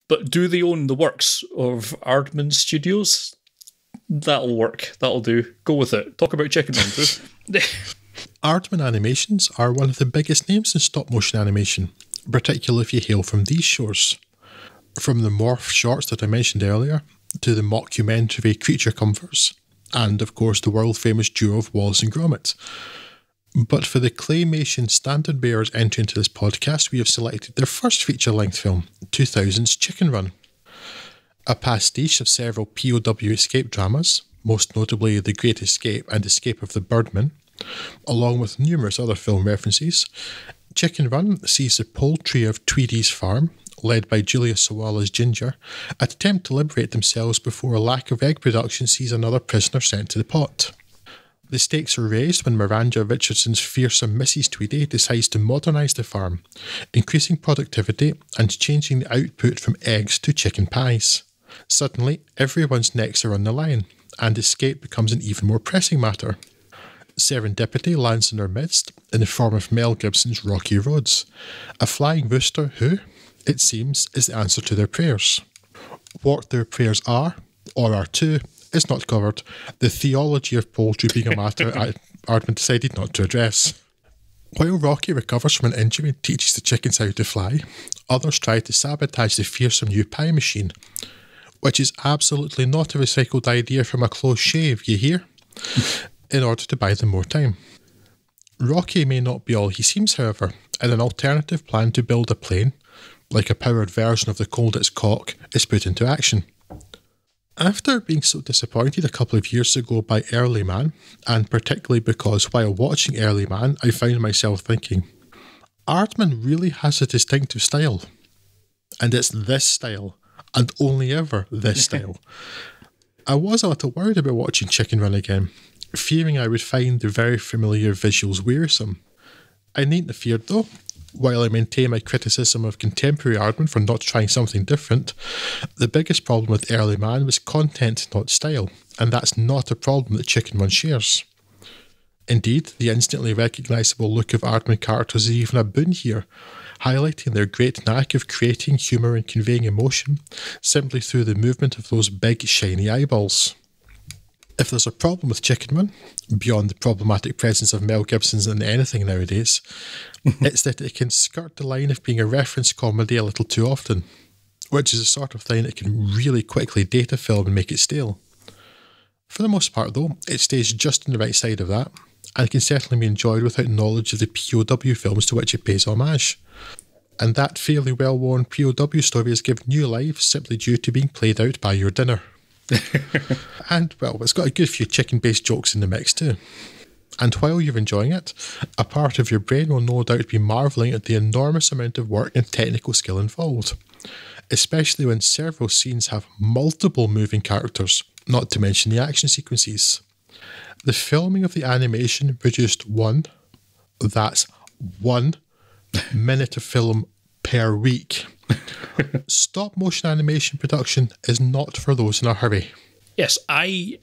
But do they own the works of Aardman Studios? That'll work. That'll do. Go with it. Talk about Chicken Run, too. Aardman Animations are one of the biggest names in stop-motion animation, particularly if you hail from these shores. From the Morph shorts that I mentioned earlier, to the mockumentary Creature Comforts, and of course the world-famous duo of Wallace and Gromit. But for the Claymation standard bearers entering into this podcast, we have selected their first feature-length film, 2000's Chicken Run. A pastiche of several POW escape dramas, most notably The Great Escape and Escape of the Birdman, along with numerous other film references, Chicken Run sees the poultry of Tweedy's farm, led by Julia Sawala's Ginger, attempt to liberate themselves before a lack of egg production sees another prisoner sent to the pot. The stakes are raised when Miranda Richardson's fearsome Mrs. Tweedy decides to modernise the farm, increasing productivity and changing the output from eggs to chicken pies. Suddenly, everyone's necks are on the line, and escape becomes an even more pressing matter. Serendipity lands in our midst in the form of Mel Gibson's Rocky Roads, a flying rooster who, it seems, is the answer to their prayers. What their prayers are, or are to, is not covered, the theology of poultry being a matter Aardman decided not to address. While Rocky recovers from an injury and teaches the chickens how to fly, others try to sabotage the fearsome new pie machine, which is absolutely not a recycled idea from a close shave, you hear? In order to buy them more time. Rocky may not be all he seems, however, and an alternative plan to build a plane, like a powered version of the Colditz Cock, is put into action. After being so disappointed a couple of years ago by Early Man, and particularly because while watching Early Man I found myself thinking, Aardman really has a distinctive style, and it's this style, and only ever this style. I was a little worried about watching Chicken Run again, fearing I would find the very familiar visuals wearisome. I needn't feared though. While I maintain my criticism of contemporary Aardman for not trying something different, the biggest problem with Early Man was content, not style, and that's not a problem that Chicken Run shares. Indeed, the instantly recognisable look of Aardman characters is even a boon here, highlighting their great knack of creating humour and conveying emotion simply through the movement of those big, shiny eyeballs. If there's a problem with Chicken Run, beyond the problematic presence of Mel Gibson's in anything nowadays, it's that it can skirt the line of being a reference comedy a little too often, which is the sort of thing that can really quickly date a film and make it stale. For the most part though, it stays just on the right side of that, and can certainly be enjoyed without knowledge of the POW films to which it pays homage. And that fairly well-worn POW story is given new life simply due to being played out by your dinner. And, well, it's got a good few chicken-based jokes in the mix too. And while you're enjoying it, a part of your brain will no doubt be marvelling at the enormous amount of work and technical skill involved, especially when several scenes have multiple moving characters, not to mention the action sequences. The filming of the animation produced one minute of film per week. Stop motion animation production is not for those in a hurry. Yes, I'm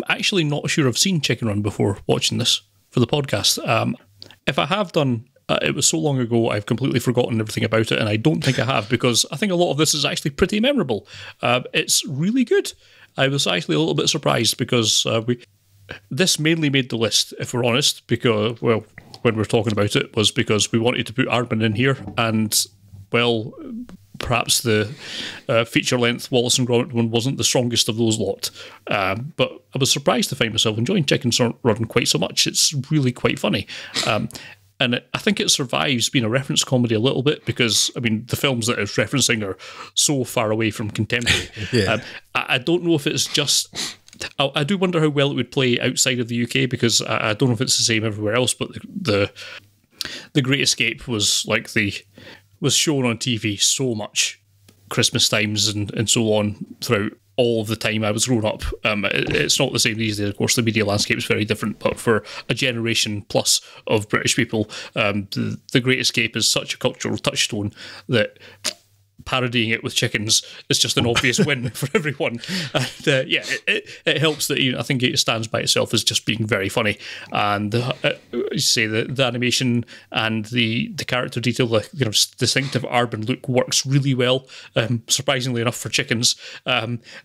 actually not sure I've seen Chicken Run before watching this for the podcast. If I have done, it was so long ago I've completely forgotten everything about it, and I don't think I have, because I think a lot of this is actually pretty memorable. It's really good. I was actually a little bit surprised because this mainly made the list, if we're honest, because, well, when we're talking about it, was because we wanted to put Aardman in here, and, well, perhaps the feature-length Wallace and Gromit one wasn't the strongest of those lot. But I was surprised to find myself enjoying Chicken Run quite so much. It's really quite funny. And I think it survives being a reference comedy a little bit because, I mean, the films that it's referencing are so far away from contemporary. Yeah. I don't know if it's just... I do wonder how well it would play outside of the UK, because I don't know if it's the same everywhere else, but the Great Escape was shown on TV so much, Christmas times and so on, throughout all of the time I was growing up. It's not the same these days, of course. The media landscape is very different, but for a generation plus of British people, the Great Escape is such a cultural touchstone that parodying it with chickens is just an obvious win for everyone. And it helps that I think it stands by itself as just being very funny. And you say the animation and the character detail, the distinctive Aardman look works really well. Surprisingly enough for chickens,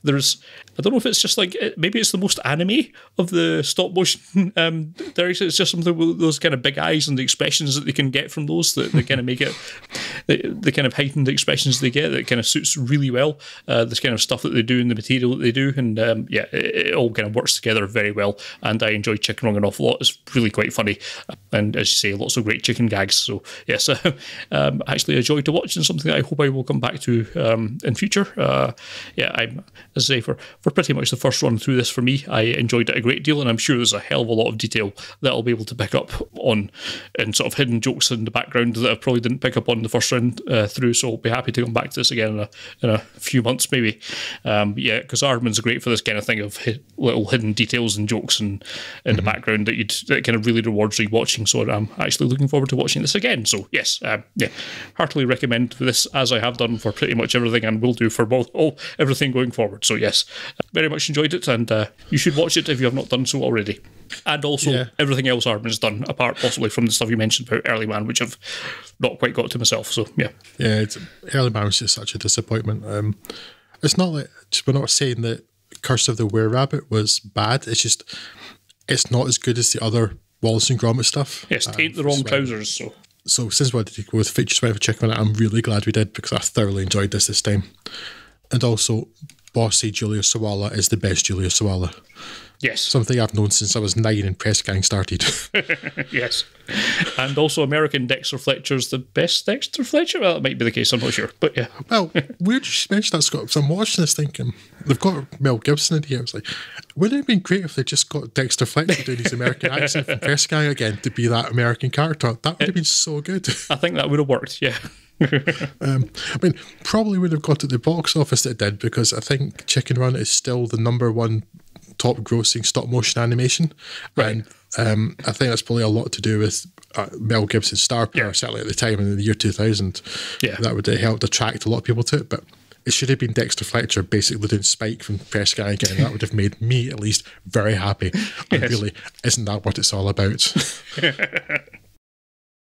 there's I don't know if it's just like maybe it's the most anime of the stop motion. It's just something with those kind of big eyes and the expressions that they can get from those that kind of make it the kind of heightened expressions they get that kind of suits really well this kind of stuff that they do and the material that they do, and it all kind of works together very well. And I enjoy Chicken Run an awful lot. It's really quite funny, and as you say, lots of great chicken gags. So yes, actually a joy to watch and something that I hope I will come back to in future. I'm, as I say, for pretty much the first run through this for me, I enjoyed it a great deal, and I'm sure there's a hell of a lot of detail that I'll be able to pick up on and sort of hidden jokes in the background that I probably didn't pick up on the first round through. So I'll be happy to come back to this again in a few months maybe. Because Aardman's great for this kind of thing of little hidden details and jokes and in the background that kind of really rewards rewatching. So I'm actually looking forward to watching this again. So yes, heartily recommend this, as I have done for pretty much everything and will do for everything going forward. So yes, very much enjoyed it, and you should watch it if you have not done so already. And also everything else Aardman's done, apart possibly from the stuff you mentioned about Early Man, which I've not quite got to myself. So Early Man was just such a disappointment. It's not like we're not saying that Curse of the Were-Rabbit was bad. It's just it's not as good as the other Wallace and Gromit stuff. Yes, taint the wrong trousers. So since we had to go with Features for Chicken Run, I'm really glad we did, because I thoroughly enjoyed this time. And also, Bossy Julia Sawalha is the best Julia Sawalha. Yes. Something I've known since I was 9 and Press Gang started. Yes. And also American Dexter Fletcher's the best Dexter Fletcher? Well, that might be the case, I'm not sure. But yeah. Well, weird you mention that, Scott. So I'm watching this thinking, they've got Mel Gibson in here. I was like, wouldn't it have been great if they just got Dexter Fletcher doing his American accent from Press Gang again to be that American character? That would have been so good. I think that would have worked, yeah. I mean, probably would have got at the box office that it did, because I think Chicken Run is still the #1 top grossing stop motion animation, right. And I think that's probably a lot to do with Mel Gibson's star power, certainly at the time in the year 2000. That would have helped attract a lot of people to it, but it should have been Dexter Fletcher basically doing Spike from Press Gang again. That would have made me at least very happy. And really, isn't that what it's all about?